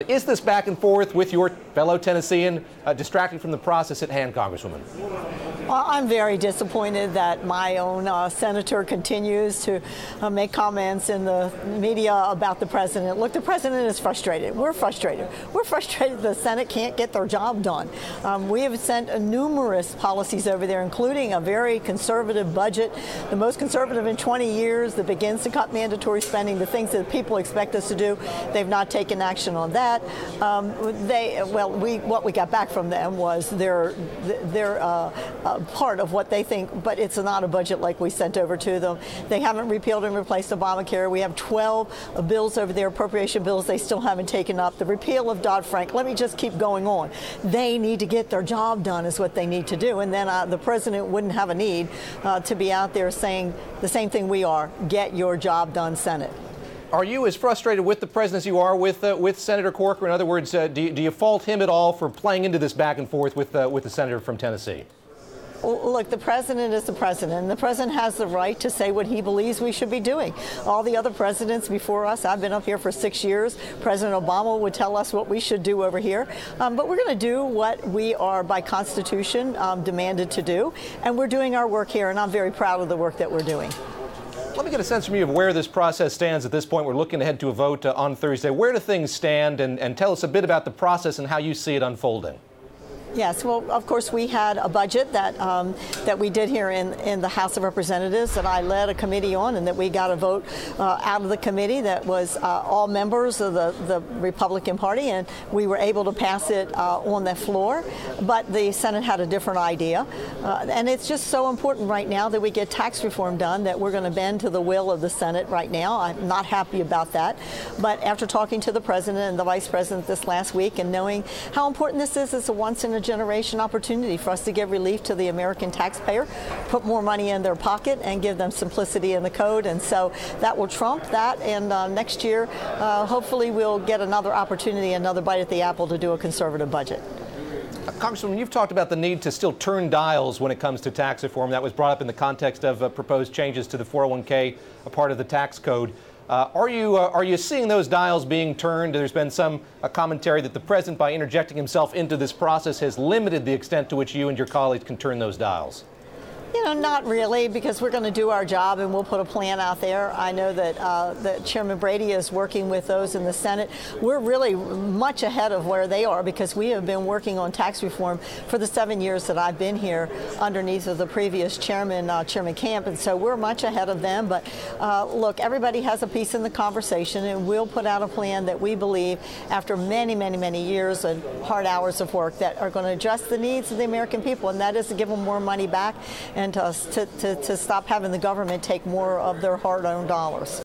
Is this back and forth with your fellow Tennessean distracting from the process at hand, Congresswoman? Well, I'm very disappointed that my own senator continues to make comments in the media about the president. Look, the president is frustrated. We're frustrated. We're frustrated the Senate can't get their job done. We have sent numerous policies over there, including a very conservative budget, the most conservative in 20 years, that begins to cut mandatory spending, the things that people expect us to do. They've not taken action on that. What we got back from them was their part of what they think, but it's not a budget like we sent over to them. They haven't repealed and replaced Obamacare. We have 12 bills over there, appropriation bills they still haven't taken up. The repeal of Dodd-Frank. Let me just keep going on. They need to get their job done is what they need to do. And then the president wouldn't have a need to be out there saying the same thing we are. Get your job done, Senate. Are you as frustrated with the president as you are with Senator Corker? In other words, do you fault him at all for playing into this back and forth with the senator from Tennessee? Well, look, the president is the president, and the president has the right to say what he believes we should be doing. All the other presidents before us, I've been up here for 6 years, President Obama would tell us what we should do over here. But we're going to do what we are by Constitution demanded to do, and we're doing our work here, and I'm very proud of the work that we're doing. Let me get a sense from you of where this process stands at this point. We're looking ahead to a vote on Thursday. Where do things stand? And tell us a bit about the process and how you see it unfolding. Yes, well, of course, we had a budget that we did here in the House of Representatives that I led a committee on, and that we got a vote out of the committee that was all members of the Republican Party, and we were able to pass it on the floor. But the Senate had a different idea, and it's just so important right now that we get tax reform done that we're going to bend to the will of the Senate right now. I'm not happy about that, but after talking to the president and the vice president this last week and knowing how important this is, it's a once-in-a-generation opportunity for us to give relief to the American taxpayer, put more money in their pocket, and give them simplicity in the code. And so that will trump that. And next year, hopefully, we'll get another opportunity, another bite at the apple to do a conservative budget. Congresswoman, you've talked about the need to still turn dials when it comes to tax reform. That was brought up in the context of proposed changes to the 401k, a part of the tax code. Are you seeing those dials being turned? There's been some commentary that the president, by interjecting himself into this process, has limited the extent to which you and your colleagues can turn those dials. You know, not really, because we're going to do our job and we'll put a plan out there. I know that Chairman Brady is working with those in the Senate. We're really much ahead of where they are because we have been working on tax reform for the 7 years that I've been here underneath of the previous chairman, Chairman Camp, and so we're much ahead of them. But look, everybody has a piece in the conversation, and we'll put out a plan that we believe, after many, many, many years and hard hours of work, that are going to address the needs of the American people, and that is to give them more money back and to stop having the government take more of their hard-earned dollars.